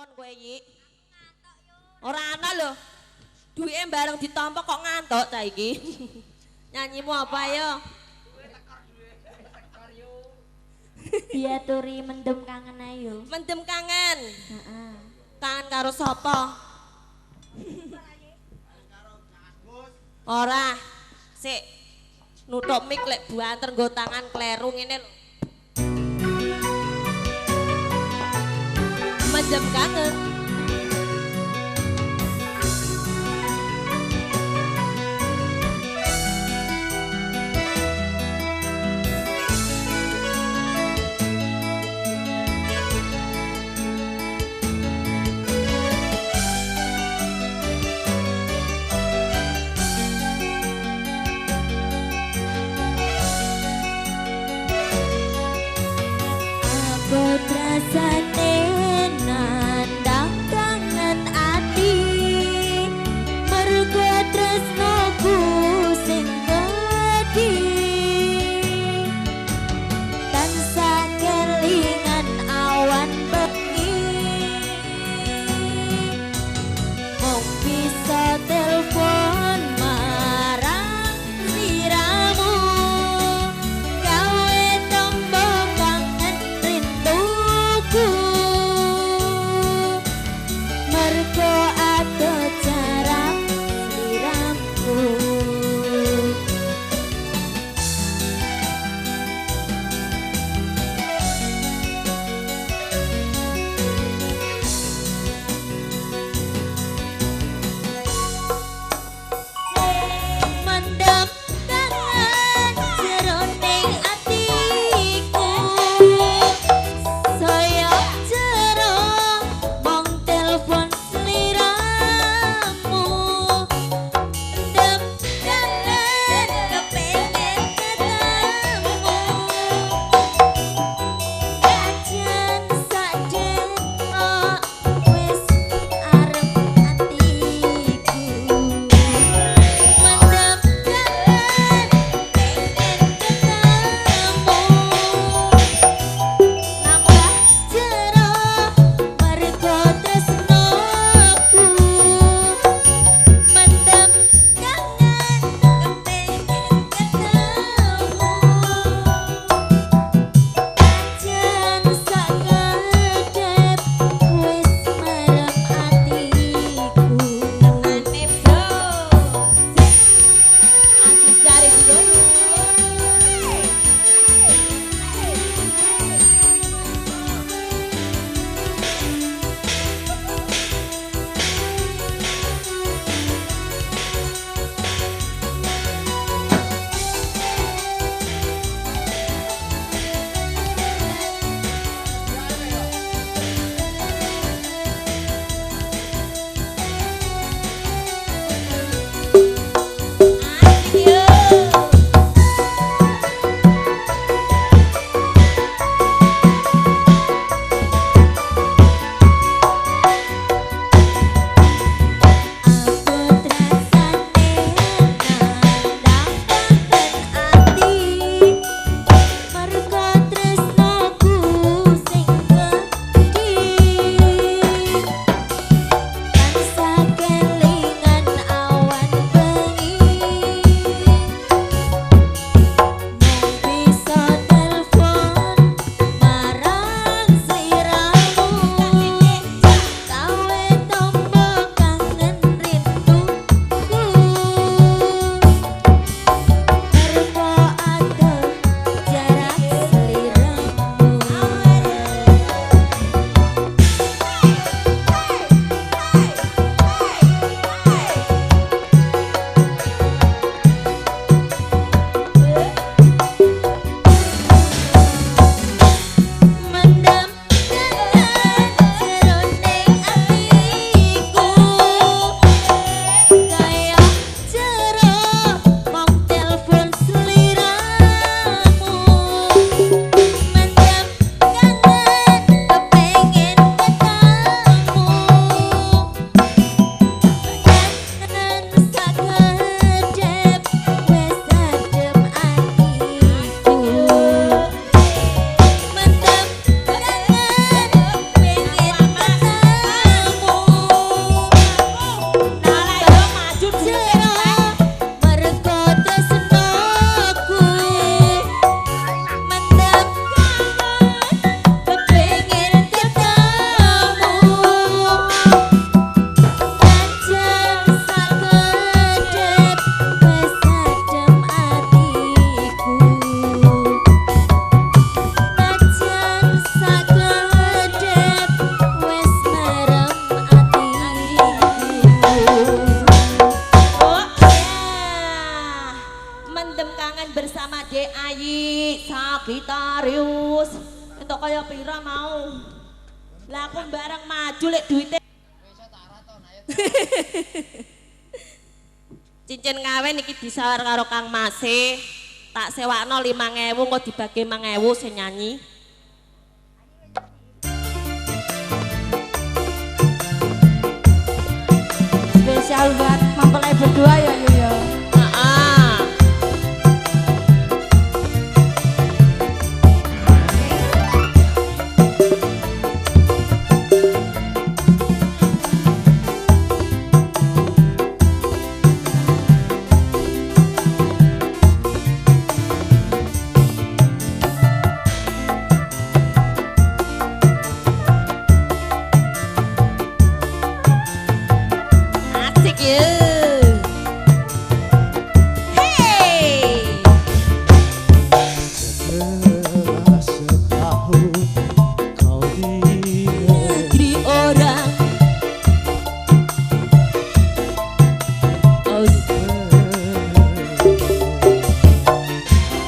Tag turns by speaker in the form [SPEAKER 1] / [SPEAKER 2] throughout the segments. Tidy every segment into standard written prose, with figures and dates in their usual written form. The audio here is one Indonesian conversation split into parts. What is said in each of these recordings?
[SPEAKER 1] Kon kowe iki. Ora ana lho. Duwike bareng ditampa kok ngantuk ta iki. Nyanyimu apa yo?
[SPEAKER 2] Diaturi mendem kangen ayo.
[SPEAKER 1] Mendem kangen.
[SPEAKER 2] Heeh.
[SPEAKER 1] Kangen karo sapa? Ora. Sik. Nutuk mik lek buanter nggo tangan kleru ngene lho. Mendem kangen.
[SPEAKER 2] Aku rasane nandang
[SPEAKER 1] pira mau. Lah aku bareng maju lek duite. Cincin ngawen iki disawar karo Kang Mase. Tak sewakno 5.000 engko dibagi 5.000 sing nyanyi.
[SPEAKER 2] Spesial buat mempelai berdua ya Yu ya.
[SPEAKER 1] Heeh. Asik ya. Hey.
[SPEAKER 3] Setelah setahun kau di
[SPEAKER 1] Negeri orang. Oh,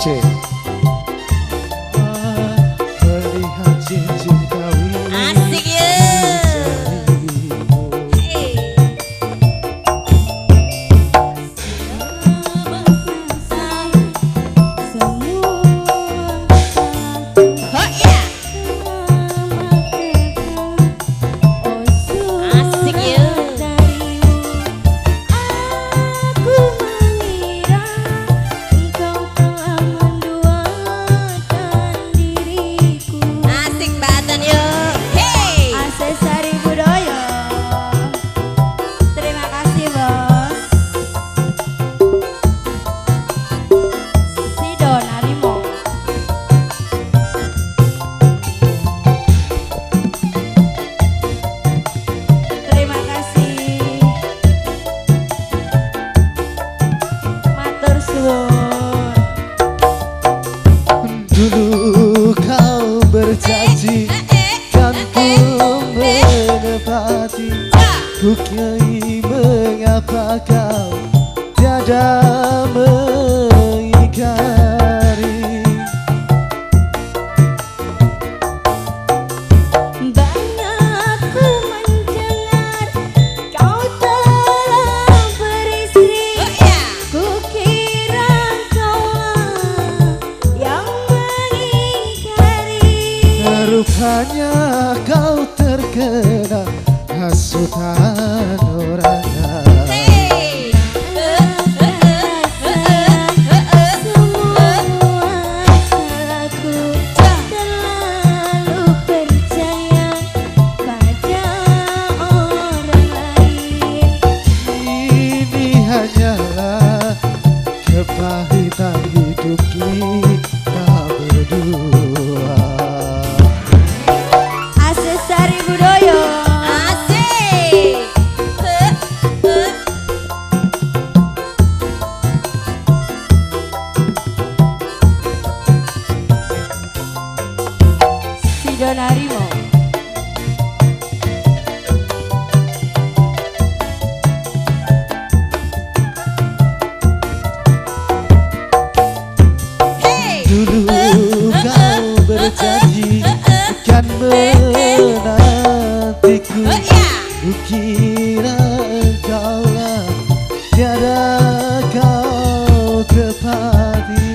[SPEAKER 3] C melihat cincin kawin
[SPEAKER 1] asik ya. Hey. Oh iya. Asik ya.
[SPEAKER 2] Aku mengira engkau telah menduakan diriku.
[SPEAKER 1] Asik banget yo. Hey.
[SPEAKER 2] Asesari budaya. Terima kasih bos. Sido Narimo. Terima kasih. Matur suwun.
[SPEAKER 3] dulu kau berjanji kan ku menepati ku kini mengapa kau tiada mengingkari
[SPEAKER 2] Banyak ku mendengar kau telah beristri.
[SPEAKER 1] Oh iya.
[SPEAKER 2] Kukira kaulah yang mengingkari.
[SPEAKER 3] rupanya kau terkena hasutan orang lain.
[SPEAKER 1] Hey.
[SPEAKER 2] Semua salahku terlalu percaya pada orang lain.
[SPEAKER 3] Ini hanyalah kepahitan hidup kita berdua.
[SPEAKER 2] Asesari budaya.
[SPEAKER 1] Asik.
[SPEAKER 2] Sido Narimo.
[SPEAKER 1] Hey.
[SPEAKER 3] Dulu kau berjanji kan menantiku.
[SPEAKER 1] Oh iya.
[SPEAKER 3] Kukira engkaulah tiada kau tepati.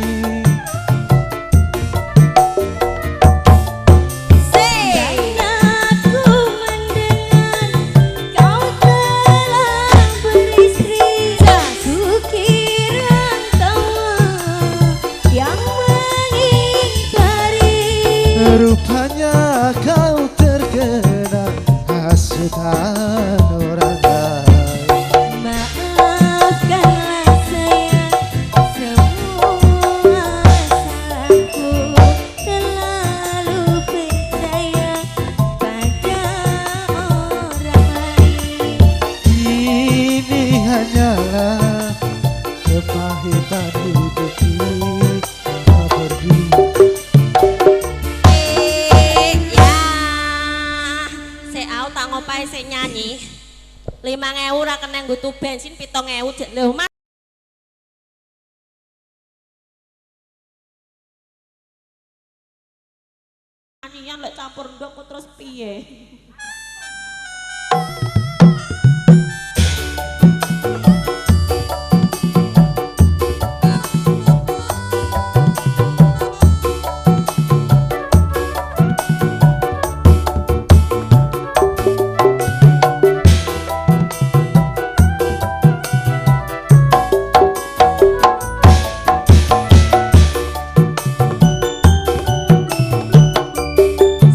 [SPEAKER 1] Say.
[SPEAKER 2] Banyak ku mendengar kau telah beristri. Kukira kaulah yang mengingkari.
[SPEAKER 3] Rupanya kau terkena hasutan orang lain.
[SPEAKER 2] Maafkanlah sayang, semua salahku terlalu percaya pada orang lain.
[SPEAKER 3] Ini hanyalah kepahitan hidup kita berdua.
[SPEAKER 1] Ya. Sik au tak ngopahi sik nyanyi. 5.000 ora kena nggo bensin 7.000 jek lho Mas. Nyanyian lek piye?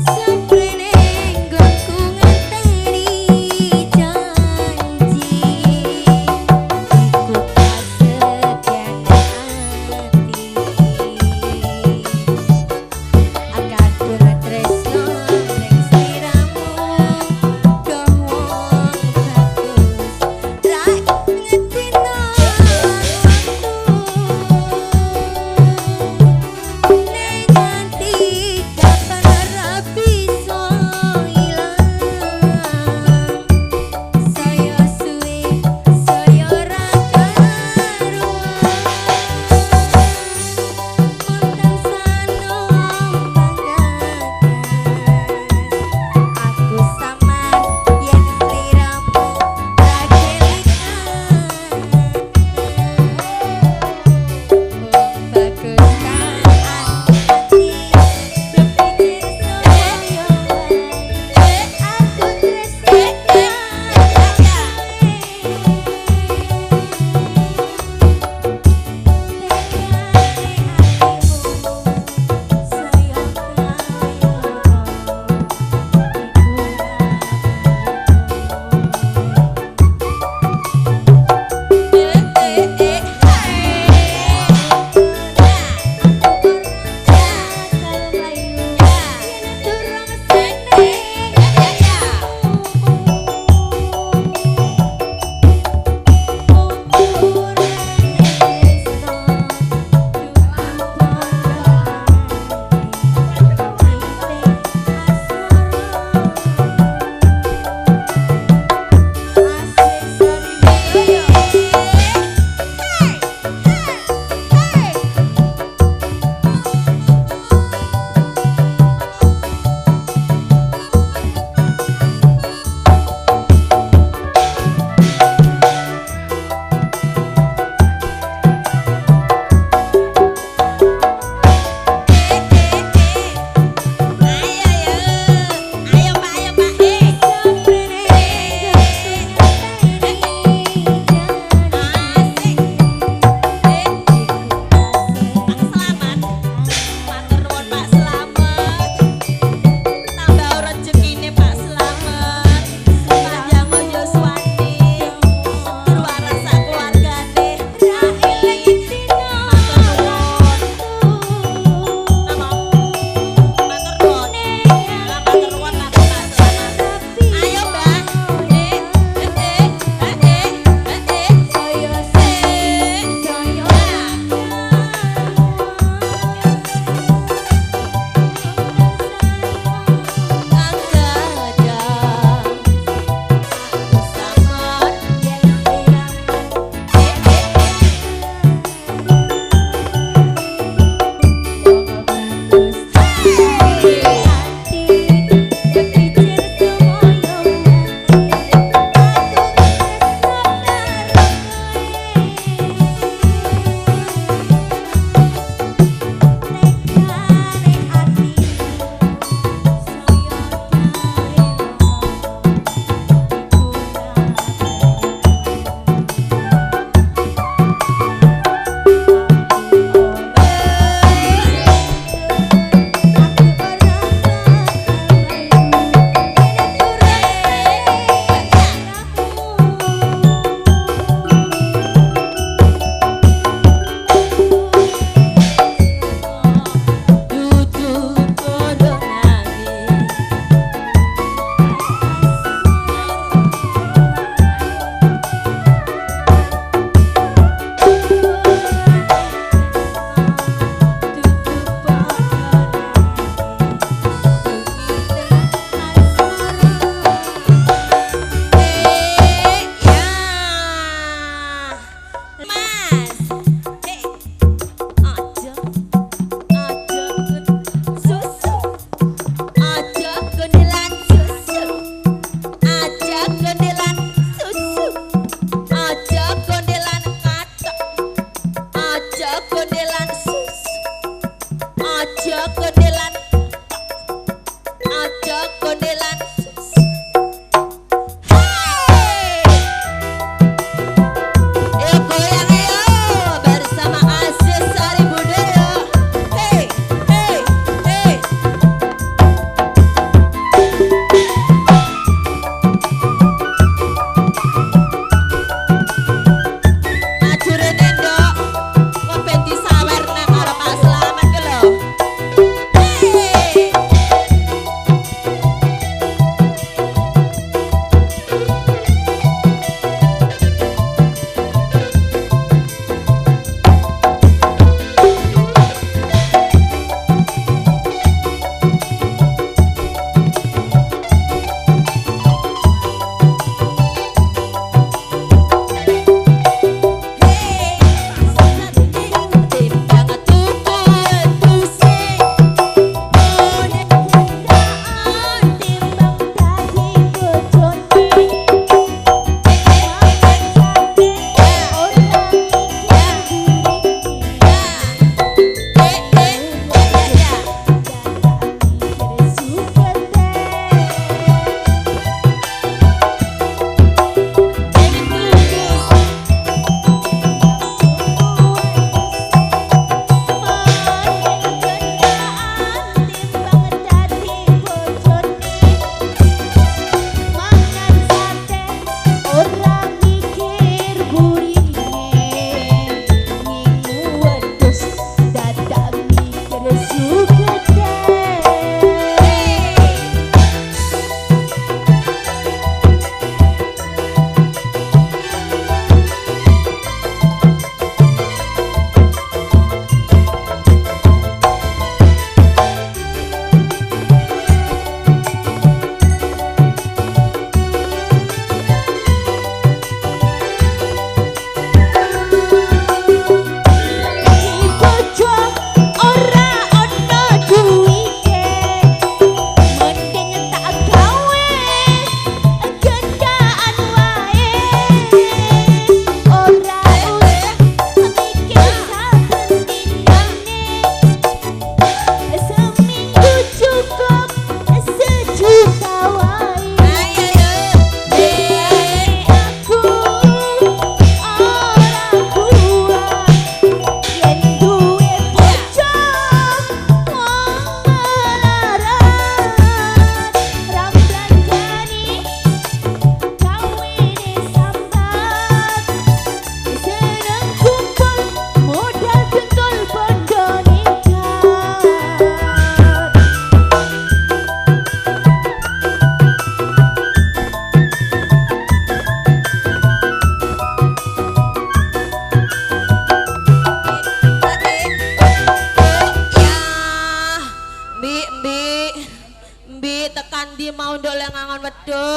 [SPEAKER 2] Sabrene nggon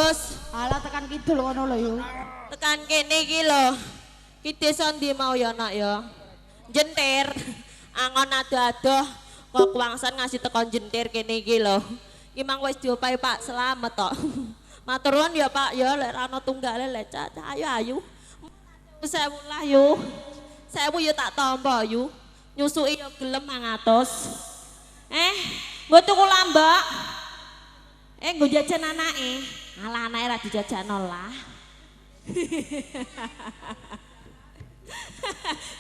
[SPEAKER 1] Gus.
[SPEAKER 2] Alah tekan kidul ngono lho yo.
[SPEAKER 1] Tekan kene iki lho. Ki desa ndi mau ya nak ya. Jentir. Angon ado-ado kok kuwangsan ngasih tekan jentir kene iki lho. Ki mang wis diopahi Pak Slamet tok. Matur nuwun ya Pak ya lek ana tunggale lek ayo ayu. 1000 lah yu. 1000 ya tak tampa yu. Nyusuki ya gelem 100. Nggo tuku lambak. Nggo jajan anake. Alah anake ra dijajakno lah.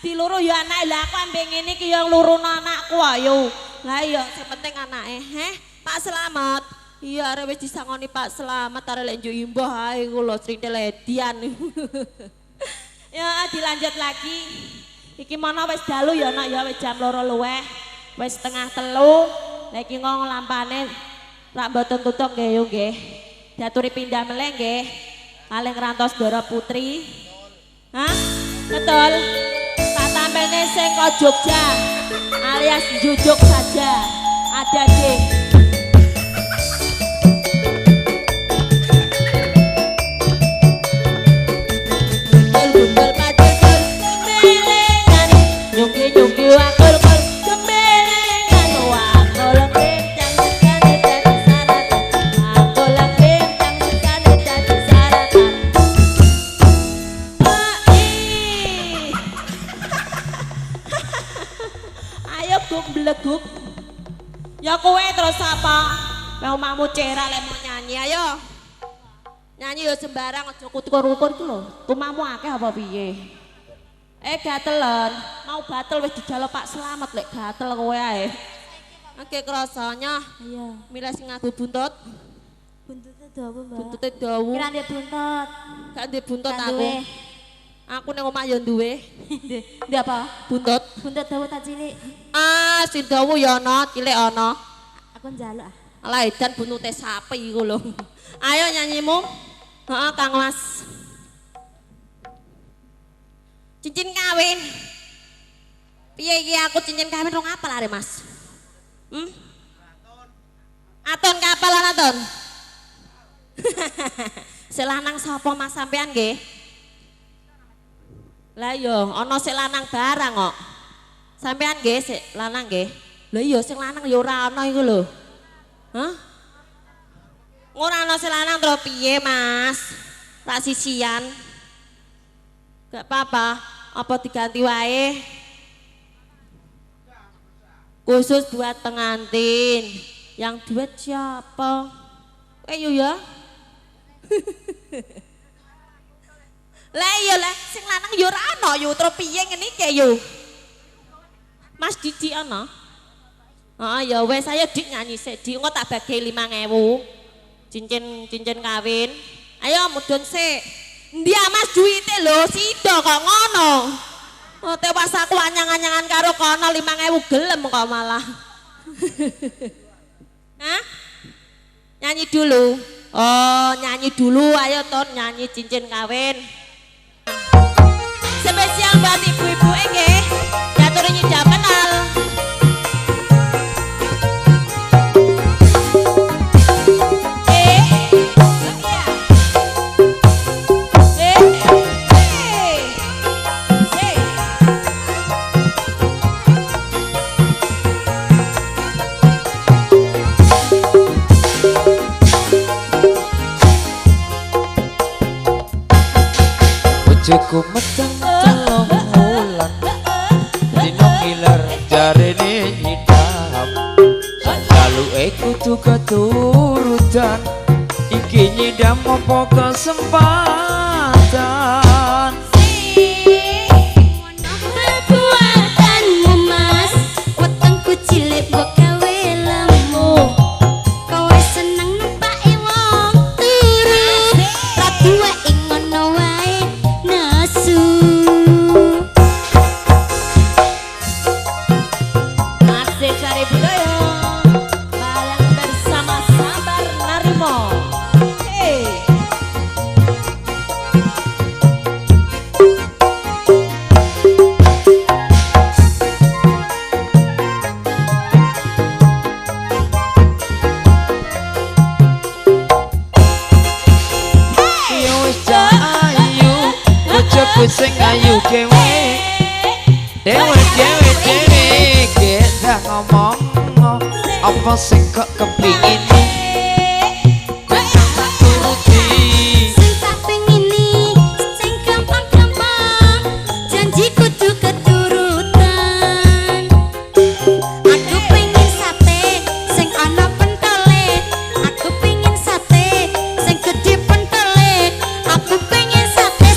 [SPEAKER 1] Diluru ya anake lah aku ambek ngene iki ya ngluruno anakku ayo. Lah iya sing penting anake. Pak Slamet. Iya arep wis disangoni Pak Slamet arek lek njuk imbah ae ku lho srintil edian. Ya dilanjut lagi. Iki mana wis dalu ya nak ya wis jam 2 luweh. Wis setengah 3. Lah iki ngong lampane rak mboten tutuk nggih yo nggih. Diaturi pindah meneh nggih. Kalih ngrantos Dara Putri. Hah? Betul. Tak tampilne sing kok Jogja alias jujuk saja. Ada deh. Betul pacul kemelengan nyuki-nyuki wakul kul kemelengan wakul kencang sekali dadi saratan wakul kencang sekali dadi saratan. Ayo guk bleguk. Ya kowe terus apa? Mau mamu cerak lek mau nyanyi ayo. Nyanyi ya sembarang aja kutur-kutur iku lho. Tumamu akeh apa piye? Gatelen, mau gatel wis dijaluk Pak Slamet lek gatel kowe ae. Oke krasanya.
[SPEAKER 2] Iya.
[SPEAKER 1] Milih sing nganggo buntut.
[SPEAKER 2] Buntute dawa, Mbak.
[SPEAKER 1] Buntute dawu.
[SPEAKER 2] Kira ndek buntut.
[SPEAKER 1] Gak ndek buntut
[SPEAKER 2] Gak
[SPEAKER 1] aku.
[SPEAKER 2] duwe.
[SPEAKER 1] Aku ning omah ya duwe.
[SPEAKER 2] Ndek apa?
[SPEAKER 1] Buntut.
[SPEAKER 2] Buntut dawa tak cilik.
[SPEAKER 1] Sing dawu ya ana, cilik ana.
[SPEAKER 2] Aku njaluk ah.
[SPEAKER 1] Alah edan buntute sapi iku lho. Ayo nyanyimu. Heeh, Kang Mas. Cincin kawin. Piye iki aku cincin kawin rong apal are Mas? Aton kapal aton. Selanang sapa Mas sampean nggih? Lah iya, ana sik lanang barang kok. Sampean nggih sik lanang nggih. Lha iya sing lanang ya ora ana iku lho. Hah? Ora ana sing lanang terus piye, Mas? Tak sisian. Gak apa-apa, apa diganti wae? Khusus buat pengantin. Yang duet siapa? Yuk ya. Lah iya lah, sing lanang yo ora ana yo terus piye ngene iki yo. Mas Didi ana? Heeh ya wes saya Dik nyanyi sik Dik engko tak bagi 5.000. Cincin kawin. Ayo mudhun sik. Endi Mas duwite lho sida kok ngono. Oh tewas aku anyang-anyangan karo kono 5.000 gelem kok malah. Hah? Nyanyi dulu. Oh, nyanyi dulu ayo Ton nyanyi cincin kawin. Spesial buat ibu-ibu nggih. Diaturi nyidam kenal.
[SPEAKER 4] Cukup meteng telung wulan dino ngiler jarene nyidam sajaluke kudu keturutan iki nyidam apa kesempatan
[SPEAKER 5] perbuatanmu Mas wetengku cilik mbok gawe lemu kowe seneng nempake wong turu ra duwe ing ngono wae nasu
[SPEAKER 1] Masih cari budaya bareng bersama Sabar Narimo. Hey.
[SPEAKER 4] apa sing kok kepingin tak turuti
[SPEAKER 5] Sing tak pengini, sing gampang-gampang, janji kudu keturutan. Aku pengen sate, sing ana pentole. Aku pengen sate, sing gede pentole. Aku pengen sate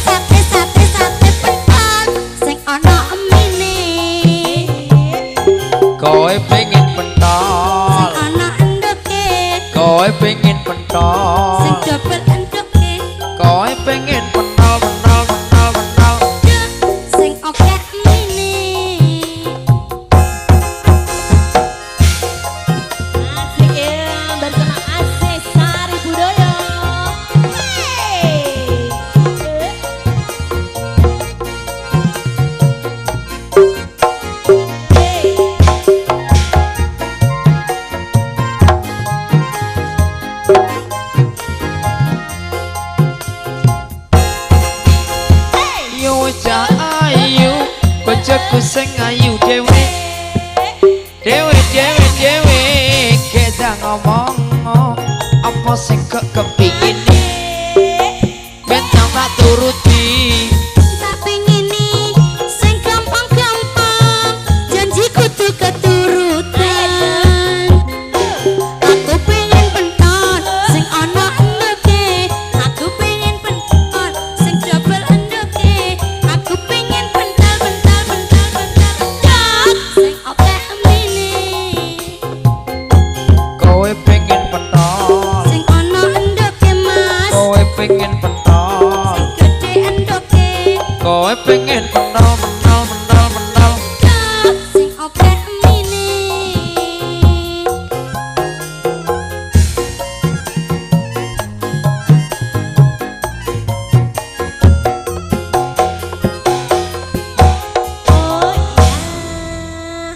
[SPEAKER 5] pentol, sing ana emine.
[SPEAKER 4] kowe pengen
[SPEAKER 5] Sing
[SPEAKER 4] pentol
[SPEAKER 5] ana endoke,
[SPEAKER 4] kowe pengen pentol
[SPEAKER 5] sing dobel endoke.
[SPEAKER 4] kowe pengen pentol
[SPEAKER 5] Sing oke emine.
[SPEAKER 1] Asik ya, bersama Aziz Sari Budoyo.
[SPEAKER 4] yo cah ayu bojoku sing ayu dhewe kita ngomong apa sing kok kepingin bentang tak turuti
[SPEAKER 5] Tak pengini, sing gampang-gampang, janji kudu keturutan. Aku pengen pentol, sing ana endoke. Aku pengen pentol, sing double endoke. Aku pengen pentol, sing oke emine.
[SPEAKER 4] kowe pengen pentol
[SPEAKER 5] Sing ana endoke mas,
[SPEAKER 4] kowe pengen pentol
[SPEAKER 5] sing gede endoke.
[SPEAKER 4] kowe pengen pentol
[SPEAKER 5] Sing oke emine.
[SPEAKER 1] Oh iya.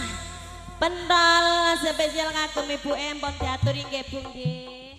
[SPEAKER 1] Pentol spesial kagem Ibu Em pun diatur nggih Bu nggih.